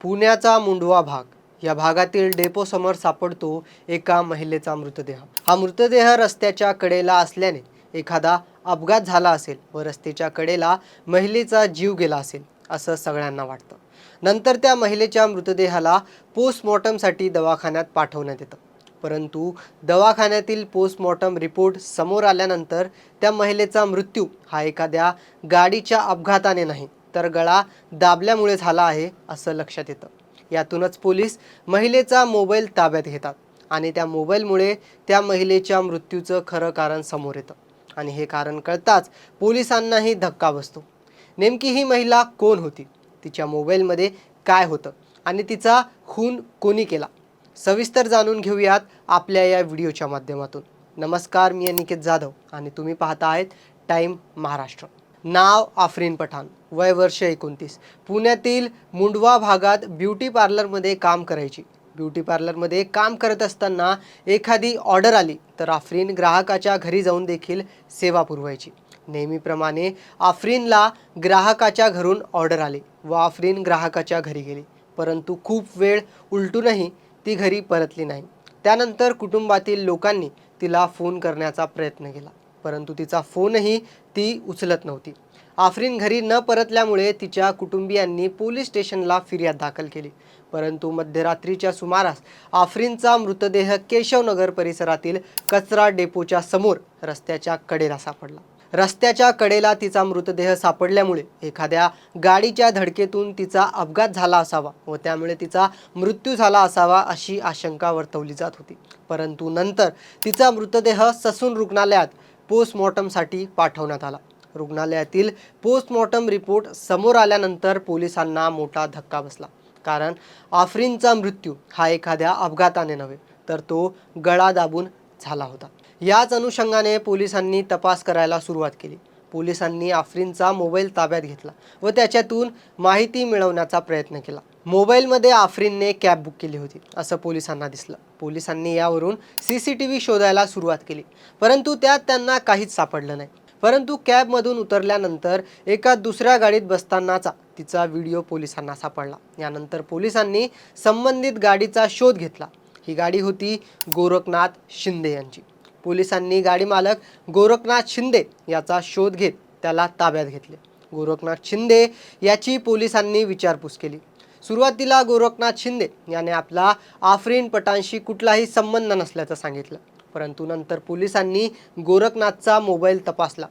पुण्याचा मुंडवा भाग या भागातील डेपो समोर सापडतो एका महिलेचा मृतदेह। हा मृतदेह रस्त्याच्या कडेला असल्याने एखादा अपघात झाला असेल व रस्त्याच्या कडेला महिलेचा जीव गेला असेल असं सगळ्यांना वाटतं। नंतर त्या महिलेच्या मृतदेहाला पोस्टमॉर्टमसाठी दवाखान्यात पाठवण्यात येतं, परंतु दवाखान्यातील पोस्टमॉर्टम रिपोर्ट समोर आल्यानंतर त्या महिलेचा मृत्यू हा एखाद्या गाडीच्या अपघाताने नाही तर गळा दाबल्यामुळे झाला आहे असं लक्षात येतं। यातूनच पोलीस महिलेचा मोबाईल ताब्यात घेतात आणि त्या मोबाईलमुळे त्या महिलेच्या मृत्यूचं खरं कारण समोर येतं आणि हे कारण कळताच पोलिसांनाही धक्का बसतो। नेमकी ही महिला कोण होती, तिच्या मोबाईलमध्ये काय होतं आणि तिचा खून कोणी केला, सविस्तर जाणून घेऊयात आपल्या या व्हिडिओच्या माध्यमातून। नमस्कार, मी अनिकेत जाधव आणि तुम्ही पाहता आहात टाइम महाराष्ट्र। नाव आफरीन पठाण, वय वर्ष 29, पुण्यातील मुंडवा भागात ब्युटी पार्लरमध्ये काम करायची। ब्युटी पार्लरमध्ये काम करत असताना एखादी ऑर्डर आली तर आफरीन ग्राहकाच्या घरी जाऊन देखील सेवा पुरवायची। नेहमीप्रमाणे आफरीनला ग्राहकाच्या घरून ऑर्डर आली व आफरीन ग्राहकाच्या घरी गेली, परंतु खूप वेळ उलटूनही ती घरी परतली नाही। त्यानंतर कुटुंबातील लोकांनी तिला फोन करण्याचा प्रयत्न केला, परंतु तिचा फोनही ती उचलत नव्हती। आफरीन घरी न परतल्यामुळे तिच्या कुटुंबियांनी पोलीस स्टेशनला फिर्याद दाखल केली, परंतु मध्यरात्रीच्या सुमारास आफरीनचा मृतदेह केशवनगर परिसरातील कचरा डेपोच्या समोर रस्त्याच्या कडेला सापडला। रस्त्याच्या कडेला तिचा मृतदेह सापडल्यामुळे एखाद्या गाडीच्या धडकेतून तिचा अपघात झाला असावा व त्यामुळे तिचा मृत्यू झाला असावा अशी आशंका वर्तवली जात होती। परंतु नंतर तिचा मृतदेह ससून रुग्णालयात पोस्टमॉर्टमसाठी पाठवण्यात आला। रुग्णालयातील पोस्टमॉर्टम रिपोर्ट समोर आल्यानंतर पोलिसांना मोठा धक्का बसला, कारण आफरीनचा मृत्यू हा एखाद्या अपघाताने नव्हे तर तो गळा दाबून झाला होता। याच अनुषंगाने पोलिसांनी तपास करायला सुरुवात केली। पोलिसांनी आफरीनचा मोबाईल ताब्यात घेतला व त्याच्यातून माहिती मिळवण्याचा प्रयत्न केला। मोबाईलमध्ये आफरीनने कॅब बुक केली होती असं पोलिसांना दिसलं। पोलिसांनी यावरून CCTV शोधायला सुरुवात केली, परंतु त्यात त्यांना काहीच सापडलं नाही। परंतु कॅबमधून उतरल्यानंतर एका दुसऱ्या गाडीत बसतानाचा तिचा व्हिडिओ पोलिसांना सापडला। यानंतर पोलिसांनी संबंधित गाडीचा शोध घेतला। ही गाडी होती गोरखनाथ शिंदे यांची। पोलिसांनी गाडी मालक गोरखनाथ शिंदे याचा शोध घेत त्याला ताब्यात घेतले। गोरखनाथ शिंदे याची पोलिसांनी विचारपूस केली। सुरुवातीला गोरखनाथ शिंदे याने आपला आफरीन पठाणशी कुठलाही संबंध नसल्याचं सांगितलं, परंतु नंतर पोलिसांनी गोरखनाथचा मोबाईल तपासला।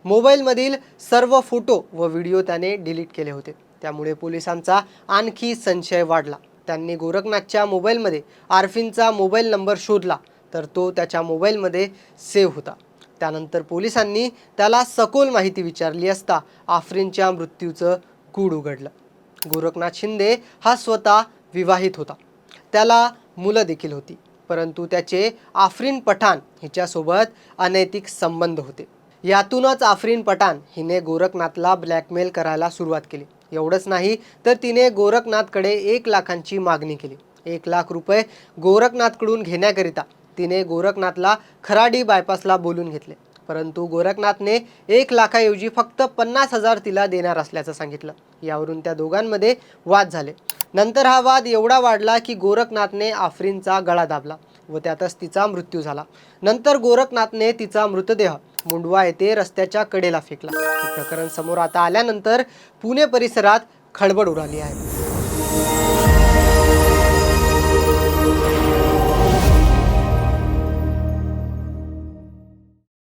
मोबाईलमधील सर्व फोटो व व्हिडिओ त्याने डिलीट केले होते, त्यामुळे पोलिसांचा आणखी संशय वाढला। त्यांनी गोरखनाथच्या मोबाईलमध्ये आफरीनचा मोबाईल नंबर शोधला तर तो त्याच्या मोबाईलमध्ये सेव्ह होता। त्यानंतर पोलिसांनी त्याला सखोल माहिती विचारली असता आफरीनच्या मृत्यूचं गूढ उघडलं। गोरखनाथ शिंदे हा स्वतः विवाहित होता, त्याला मुलं देखील होती, परंतु त्याचे आफरीन पठाण हिच्यासोबत अनैतिक संबंध होते। यातूनच आफरीन पठाण हिने गोरखनाथला ब्लॅकमेल करायला सुरुवात केली। एवढंच नाही तर तिने गोरखनाथकडे 1 लाखांची मागणी केली। 1 लाख रुपये गोरखनाथकडून घेण्याकरिता तिने गोरखनाथला खराडी बायपासला बोलून घेतले, परंतु गोरखनाथने 1 लाखाऐवजी फक्त 50,000 तिला देणार असल्याचं सांगितलं। यावरून त्या दोघांमध्ये वाद झाले। नंतर हा वाद एवढा वाढला की गोरखनाथने आफरीनचा गळा दाबला व त्यातच तिचा मृत्यू झाला। नंतर गोरखनाथने तिचा मृतदेह मुंडवा येथे रस्त्याच्या कडेला फेकला। हे प्रकरण समोर आता आल्यानंतर पुणे परिसरात खळबळ उडाली आहे।